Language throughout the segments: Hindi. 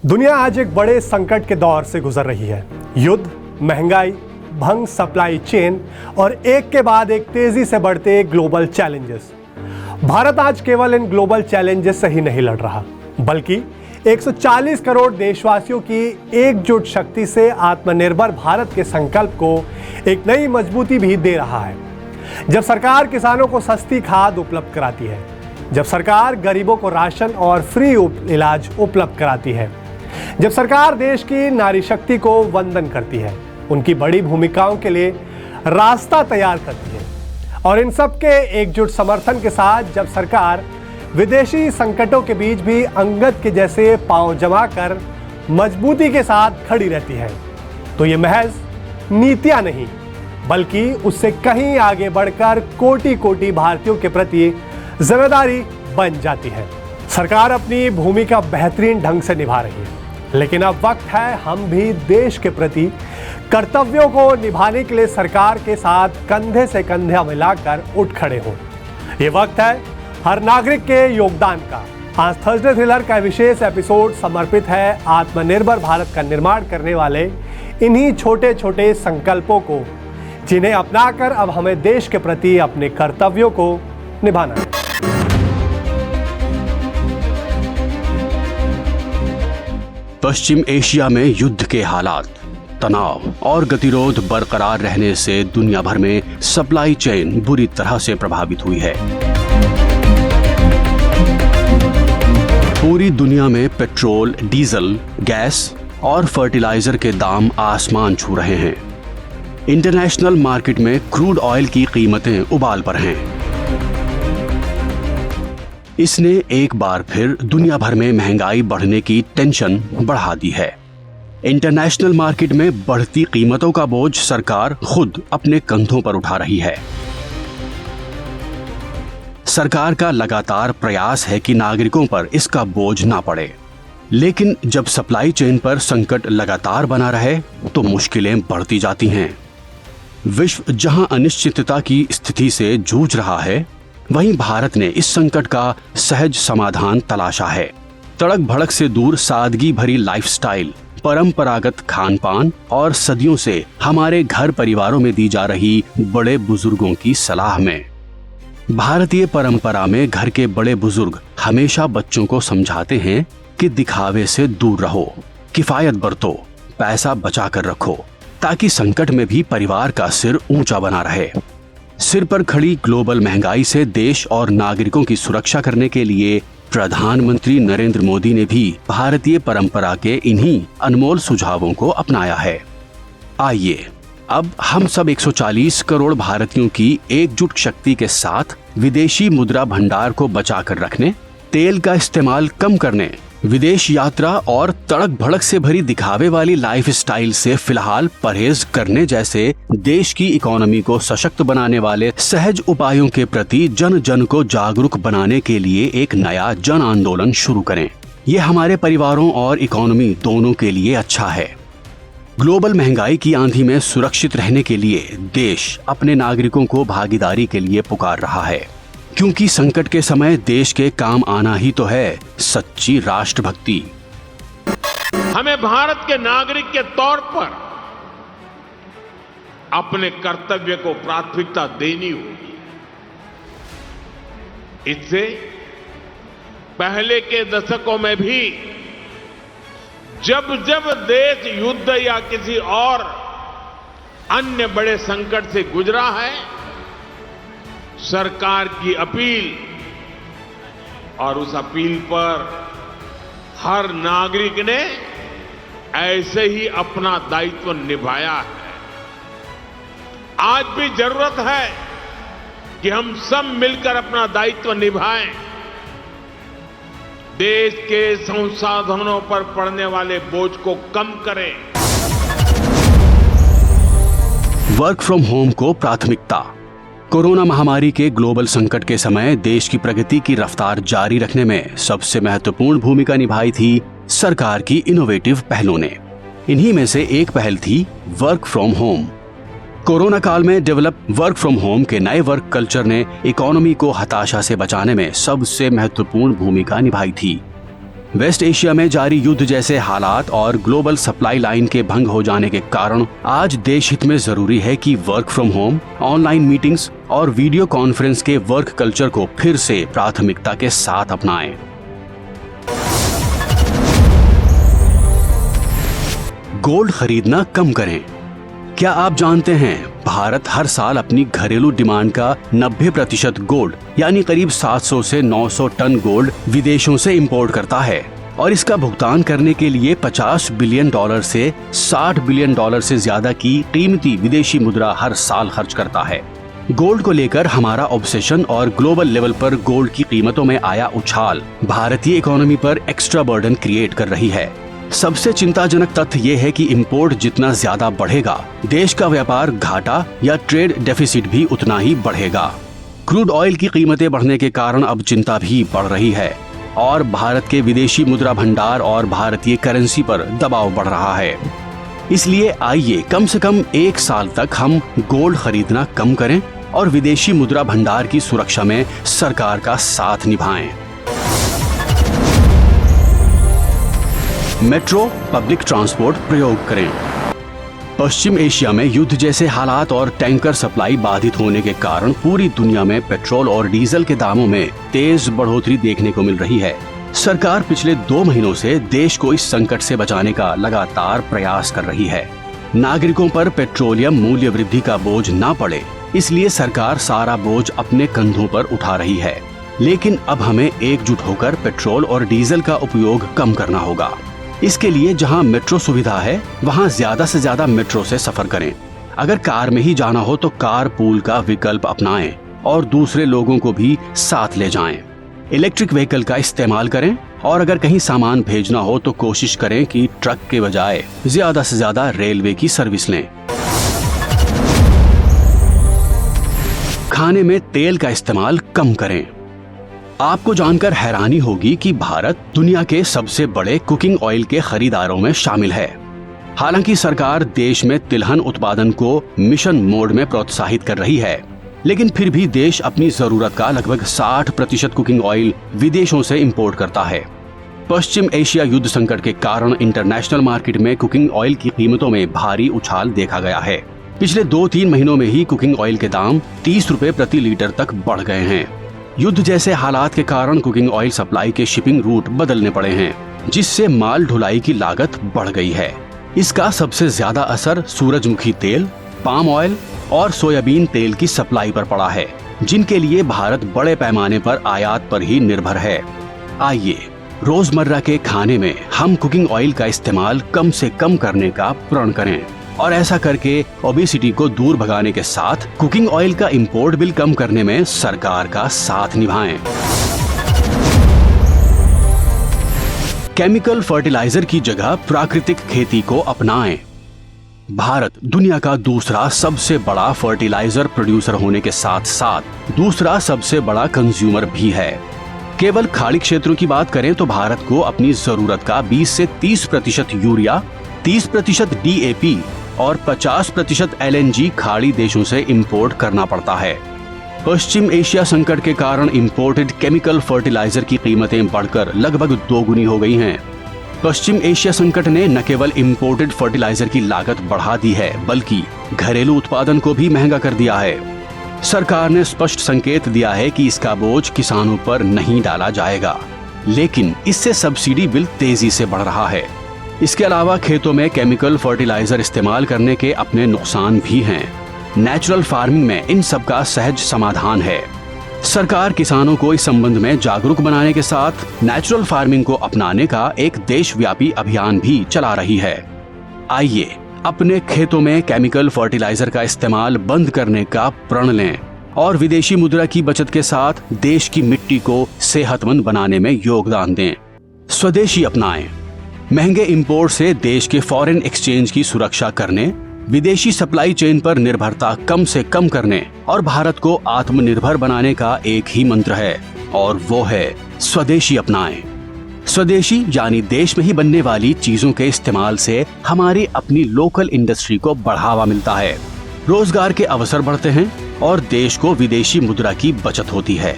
दुनिया आज एक बड़े संकट के दौर से गुजर रही है। युद्ध, महंगाई, भंग सप्लाई चेन और एक के बाद एक तेजी से बढ़ते ग्लोबल चैलेंजेस। भारत आज केवल इन ग्लोबल चैलेंजेस से ही नहीं लड़ रहा, बल्कि 140 करोड़ देशवासियों की एकजुट शक्ति से आत्मनिर्भर भारत के संकल्प को एक नई मजबूती भी दे रहा है। जब सरकार किसानों को सस्ती खाद उपलब्ध कराती है, जब सरकार गरीबों को राशन और फ्री इलाज उपलब्ध कराती है, जब सरकार देश की नारी शक्ति को वंदन करती है, उनकी बड़ी भूमिकाओं के लिए रास्ता तैयार करती है, और इन सब के एकजुट समर्थन के साथ जब सरकार विदेशी संकटों के बीच भी अंगद के जैसे पांव जमा कर मजबूती के साथ खड़ी रहती है, तो ये महज नीतियां नहीं, बल्कि उससे कहीं आगे बढ़कर कोटि कोटि भारतीयों के प्रति जिम्मेदारी बन जाती है। सरकार अपनी भूमिका बेहतरीन ढंग से निभा रही है, लेकिन अब वक्त है हम भी देश के प्रति कर्तव्यों को निभाने के लिए सरकार के साथ कंधे से कंधे मिलाकर उठ खड़े हों। ये वक्त है हर नागरिक के योगदान का। आज थर्सडे थ्रिलर का विशेष एपिसोड समर्पित है आत्मनिर्भर भारत का निर्माण करने वाले इन्हीं छोटे छोटे संकल्पों को, जिन्हें अपनाकर अब हमें देश के प्रति अपने कर्तव्यों को निभाना है। पश्चिम एशिया में युद्ध के हालात, तनाव और गतिरोध बरकरार रहने से दुनिया भर में सप्लाई चेन बुरी तरह से प्रभावित हुई है। पूरी दुनिया में पेट्रोल, डीजल, गैस और फर्टिलाइजर के दाम आसमान छू रहे हैं। इंटरनेशनल मार्केट में क्रूड ऑयल की कीमतें उबाल पर हैं। इसने एक बार फिर दुनिया भर में महंगाई बढ़ने की टेंशन बढ़ा दी है। इंटरनेशनल मार्केट में बढ़ती कीमतों का बोझ सरकार खुद अपने कंधों पर उठा रही है। सरकार का लगातार प्रयास है कि नागरिकों पर इसका बोझ ना पड़े, लेकिन जब सप्लाई चेन पर संकट लगातार बना रहे तो मुश्किलें बढ़ती जाती हैं। विश्व जहां अनिश्चितता की स्थिति से जूझ रहा है, वहीं भारत ने इस संकट का सहज समाधान तलाशा है। तड़क भड़क से दूर सादगी भरी लाइफस्टाइल, परंपरागत खान-पान और सदियों से हमारे घर परिवारों में दी जा रही बड़े बुजुर्गों की सलाह में। भारतीय परंपरा में घर के बड़े बुजुर्ग हमेशा बच्चों को समझाते हैं कि दिखावे से दूर रहो, किफायत बरतो, पैसा बचा कर रखो, ताकि संकट में भी परिवार का सिर ऊंचा बना रहे। सिर पर खड़ी ग्लोबल महंगाई से देश और नागरिकों की सुरक्षा करने के लिए प्रधानमंत्री नरेंद्र मोदी ने भी भारतीय परंपरा के इन्हीं अनमोल सुझावों को अपनाया है। आइए अब हम सब 140 करोड़ भारतीयों की एकजुट शक्ति के साथ विदेशी मुद्रा भंडार को बचा कर रखने, तेल का इस्तेमाल कम करने, विदेश यात्रा और तड़क भड़क से भरी दिखावे वाली लाइफस्टाइल से फिलहाल परहेज करने जैसे देश की इकोनॉमी को सशक्त बनाने वाले सहज उपायों के प्रति जन जन को जागरूक बनाने के लिए एक नया जन आंदोलन शुरू करें। ये हमारे परिवारों और इकोनॉमी दोनों के लिए अच्छा है। ग्लोबल महंगाई की आंधी में सुरक्षित रहने के लिए देश अपने नागरिकों को भागीदारी के लिए पुकार रहा है, क्योंकि संकट के समय देश के काम आना ही तो है सच्ची राष्ट्रभक्ति। हमें भारत के नागरिक के तौर पर अपने कर्तव्य को प्राथमिकता देनी होगी। इससे पहले के दशकों में भी जब जब देश युद्ध या किसी और अन्य बड़े संकट से गुजरा है, सरकार की अपील और उस अपील पर हर नागरिक ने ऐसे ही अपना दायित्व निभाया है। आज भी जरूरत है कि हम सब मिलकर अपना दायित्व निभाएं, देश के संसाधनों पर पड़ने वाले बोझ को कम करें। वर्क फ्रॉम होम को प्राथमिकता। कोरोना महामारी के ग्लोबल संकट के समय देश की प्रगति की रफ्तार जारी रखने में सबसे महत्वपूर्ण भूमिका निभाई थी सरकार की इनोवेटिव पहलों ने। इन्हीं में से एक पहल थी वर्क फ्रॉम होम। कोरोना काल में डेवलप वर्क फ्रॉम होम के नए वर्क कल्चर ने इकोनॉमी को हताशा से बचाने में सबसे महत्वपूर्ण भूमिका निभाई थी। वेस्ट एशिया में जारी युद्ध जैसे हालात और ग्लोबल सप्लाई लाइन के भंग हो जाने के कारण आज देश हित में जरूरी है कि work from home, online meetings और वीडियो कॉन्फ्रेंस के वर्क कल्चर को फिर से प्राथमिकता के साथ अपनाएं। गोल्ड खरीदना कम करें। क्या आप जानते हैं भारत हर साल अपनी घरेलू डिमांड का 90% गोल्ड यानी करीब 700 से 900 टन गोल्ड विदेशों से इंपोर्ट करता है और इसका भुगतान करने के लिए $50 बिलियन से $60 बिलियन से ज्यादा की कीमती विदेशी मुद्रा हर साल खर्च करता है। गोल्ड को लेकर हमारा ऑब्सेशन और ग्लोबल लेवल पर गोल्ड की कीमतों में आया उछाल भारतीय इकोनॉमी पर एक्स्ट्रा बर्डन क्रिएट कर रही है। सबसे चिंताजनक तथ्य ये है कि इंपोर्ट जितना ज्यादा बढ़ेगा, देश का व्यापार घाटा या ट्रेड डेफिसिट भी उतना ही बढ़ेगा। क्रूड ऑयल की कीमतें बढ़ने के कारण अब चिंता भी बढ़ रही है और भारत के विदेशी मुद्रा भंडार और भारतीय करेंसी पर दबाव बढ़ रहा है। इसलिए आइए कम से कम 1 साल तक हम गोल्ड खरीदना कम करें और विदेशी मुद्रा भंडार की सुरक्षा में सरकार का साथ निभाएं। मेट्रो पब्लिक ट्रांसपोर्ट प्रयोग करें। पश्चिम एशिया में युद्ध जैसे हालात और टैंकर सप्लाई बाधित होने के कारण पूरी दुनिया में पेट्रोल और डीजल के दामों में तेज बढ़ोतरी देखने को मिल रही है। सरकार पिछले 2 महीनों से देश को इस संकट से बचाने का लगातार प्रयास कर रही है। नागरिकों पर पेट्रोलियम मूल्य वृद्धि का बोझ न पड़े, इसलिए सरकार सारा बोझ अपने कंधों पर उठा रही है। लेकिन अब हमें एकजुट होकर पेट्रोल और डीजल का उपयोग कम करना होगा। इसके लिए जहां मेट्रो सुविधा है वहां ज्यादा से ज्यादा मेट्रो से सफर करें। अगर कार में ही जाना हो तो कार पूल का विकल्प अपनाएं और दूसरे लोगों को भी साथ ले जाएं। इलेक्ट्रिक व्हीकल का इस्तेमाल करें और अगर कहीं सामान भेजना हो तो कोशिश करें कि ट्रक के बजाय ज्यादा से ज्यादा रेलवे की सर्विस लें। खाने में तेल का इस्तेमाल कम करें। आपको जानकर हैरानी होगी कि भारत दुनिया के सबसे बड़े कुकिंग ऑयल के खरीदारों में शामिल है। हालांकि सरकार देश में तिलहन उत्पादन को मिशन मोड में प्रोत्साहित कर रही है, लेकिन फिर भी देश अपनी जरूरत का लगभग 60% कुकिंग ऑयल विदेशों से इंपोर्ट करता है। पश्चिम एशिया युद्ध संकट के कारण इंटरनेशनल मार्केट में कुकिंग ऑयल की कीमतों में भारी उछाल देखा गया है। पिछले 2-3 महीनों में ही कुकिंग ऑयल के दाम 30 रुपए प्रति लीटर तक बढ़ गए हैं। युद्ध जैसे हालात के कारण कुकिंग ऑयल सप्लाई के शिपिंग रूट बदलने पड़े हैं, जिससे माल ढुलाई की लागत बढ़ गई है। इसका सबसे ज्यादा असर सूरजमुखी तेल, पाम ऑयल और सोयाबीन तेल की सप्लाई पर पड़ा है, जिनके लिए भारत बड़े पैमाने पर आयात पर ही निर्भर है। आइए रोजमर्रा के खाने में हम कुकिंग ऑयल का इस्तेमाल कम से कम करने का प्रण करें और ऐसा करके ओबेसिटी को दूर भगाने के साथ कुकिंग ऑयल का इंपोर्ट बिल कम करने में सरकार का साथ निभाएं। केमिकल फर्टिलाइजर की जगह प्राकृतिक खेती को अपनाएं। भारत दुनिया का दूसरा सबसे बड़ा फर्टिलाइजर प्रोड्यूसर होने के साथ साथ दूसरा सबसे बड़ा कंज्यूमर भी है। केवल खाड़ी क्षेत्रों की बात करें तो भारत को अपनी जरूरत का 20 से 30% यूरिया, 30% DAP और 50% LNG खाड़ी देशों से इंपोर्ट करना पड़ता है। पश्चिम एशिया संकट के कारण इंपोर्टेड केमिकल फर्टिलाइजर की कीमतें बढ़कर लगभग 2 गुनी हो गई हैं। पश्चिम एशिया संकट ने न केवल इंपोर्टेड फर्टिलाइजर की लागत बढ़ा दी है, बल्कि घरेलू उत्पादन को भी महंगा कर दिया है। सरकार ने स्पष्ट संकेत दिया है कि इसका बोझ किसानों पर नहीं डाला जाएगा, लेकिन इससे सब्सिडी बिल तेजी से बढ़ रहा है। इसके अलावा खेतों में केमिकल फर्टिलाइजर इस्तेमाल करने के अपने नुकसान भी हैं। नेचुरल फार्मिंग में इन सब का सहज समाधान है। सरकार किसानों को इस संबंध में जागरूक बनाने के साथ नेचुरल फार्मिंग को अपनाने का एक देशव्यापी अभियान भी चला रही है। आइए अपने खेतों में केमिकल फर्टिलाइजर का इस्तेमाल बंद करने का प्रण लें और विदेशी मुद्रा की बचत के साथ देश की मिट्टी को सेहतमंद बनाने में योगदान दें। स्वदेशी अपनाएं। महंगे इंपोर्ट से देश के फॉरेन एक्सचेंज की सुरक्षा करने, विदेशी सप्लाई चेन पर निर्भरता कम से कम करने और भारत को आत्मनिर्भर बनाने का एक ही मंत्र है और वो है स्वदेशी अपनाएं। स्वदेशी यानी देश में ही बनने वाली चीजों के इस्तेमाल से हमारी अपनी लोकल इंडस्ट्री को बढ़ावा मिलता है, रोजगार के अवसर बढ़ते हैं और देश को विदेशी मुद्रा की बचत होती है।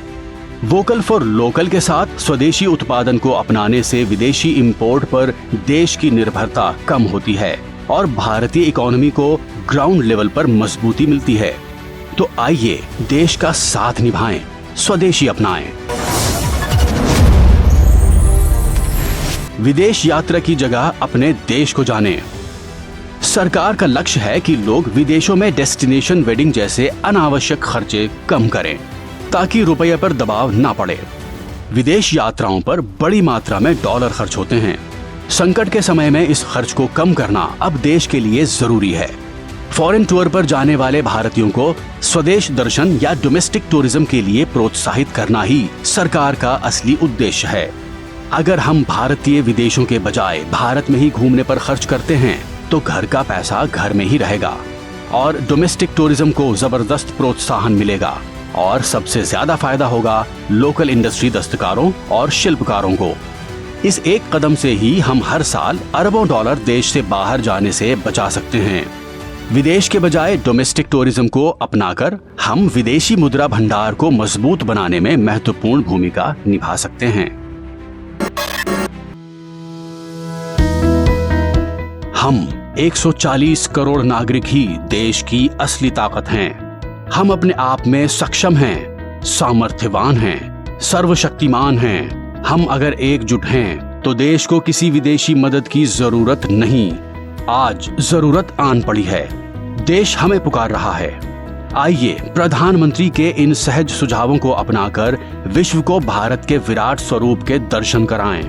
वोकल फॉर लोकल के साथ स्वदेशी उत्पादन को अपनाने से विदेशी इंपोर्ट पर देश की निर्भरता कम होती है और भारतीय इकोनॉमी को ग्राउंड लेवल पर मजबूती मिलती है। तो आइए देश का साथ निभाएं, स्वदेशी अपनाएं। विदेश यात्रा की जगह अपने देश को जानें। सरकार का लक्ष्य है कि लोग विदेशों में डेस्टिनेशन वेडिंग जैसे अनावश्यक खर्चे कम करें ताकि रुपये पर दबाव ना पड़े। विदेश यात्राओं पर बड़ी मात्रा में डॉलर खर्च होते हैं। संकट के समय में इस खर्च को कम करना अब देश के लिए जरूरी है। फॉरेन टूर पर जाने वाले भारतीयों को स्वदेश दर्शन या डोमेस्टिक टूरिज्म के लिए प्रोत्साहित करना ही सरकार का असली उद्देश्य है। अगर हम भारतीय विदेशों के बजाय भारत में ही घूमने पर खर्च करते हैं तो घर का पैसा घर में ही रहेगा और डोमेस्टिक टूरिज्म को जबरदस्त प्रोत्साहन मिलेगा और सबसे ज्यादा फायदा होगा लोकल इंडस्ट्री दस्तकारों और शिल्पकारों को। इस एक कदम से ही हम हर साल अरबों डॉलर देश से बाहर जाने से बचा सकते हैं। विदेश के बजाय डोमेस्टिक टूरिज्म को अपनाकर हम विदेशी मुद्रा भंडार को मजबूत बनाने में महत्वपूर्ण भूमिका निभा सकते हैं। हम 140 करोड़ नागरिक ही देश की असली ताकत हैं। हम अपने आप में सक्षम हैं, सामर्थ्यवान हैं, सर्वशक्तिमान हैं। हम अगर एकजुट हैं तो देश को किसी विदेशी मदद की जरूरत नहीं। आज जरूरत आन पड़ी है। देश हमें पुकार रहा है। आइए प्रधानमंत्री के इन सहज सुझावों को अपनाकर विश्व को भारत के विराट स्वरूप के दर्शन कराएं।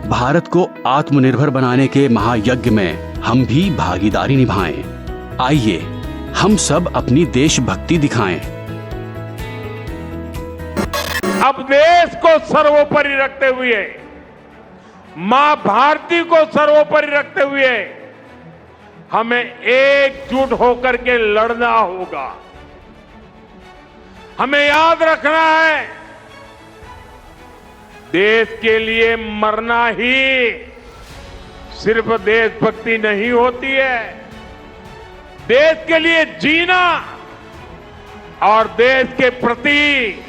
भारत को आत्मनिर्भर बनाने के महायज्ञ में हम भी भागीदारी निभाएं। आइए हम सब अपनी देशभक्ति दिखाएं। अब देश को सर्वोपरि रखते हुए, मां भारती को सर्वोपरि रखते हुए हमें एकजुट होकर के लड़ना होगा। हमें याद रखना है, देश के लिए मरना ही सिर्फ देशभक्ति नहीं होती है। देश के लिए जीना और देश के प्रति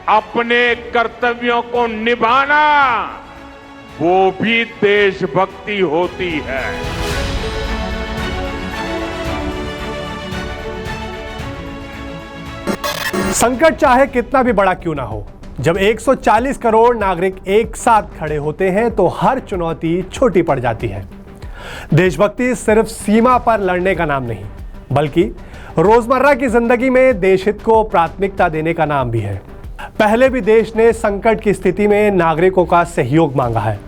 अपने कर्तव्यों को निभाना, वो भी देशभक्ति होती है। संकट चाहे कितना भी बड़ा क्यों ना हो, जब 140 करोड़ नागरिक एक साथ खड़े होते हैं तो हर चुनौती छोटी पड़ जाती है। देशभक्ति सिर्फ सीमा पर लड़ने का नाम नहीं, बल्कि रोजमर्रा की जिंदगी में देश हित को प्राथमिकता देने का नाम भी है। पहले भी देश ने संकट की स्थिति में नागरिकों का सहयोग मांगा है।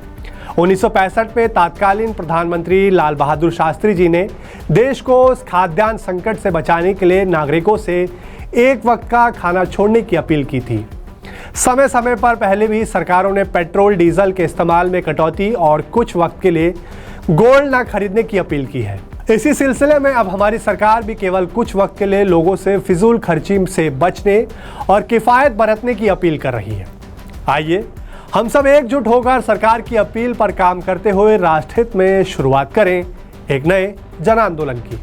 1965 में तत्कालीन प्रधानमंत्री लाल बहादुर शास्त्री जी ने देश को उस खाद्यान्न संकट से बचाने के लिए नागरिकों से एक वक्त का खाना छोड़ने की अपील की थी। समय समय पर पहले भी सरकारों ने पेट्रोल डीजल के इस्तेमाल में कटौती और कुछ वक्त के लिए गोल्ड न खरीदने की अपील की है। इसी सिलसिले में अब हमारी सरकार भी केवल कुछ वक्त के लिए लोगों से फिजूल खर्ची से बचने और किफायत बरतने की अपील कर रही है। आइए हम सब एकजुट होकर सरकार की अपील पर काम करते हुए राष्ट्र हित में शुरुआत करें एक नए जन आंदोलन की।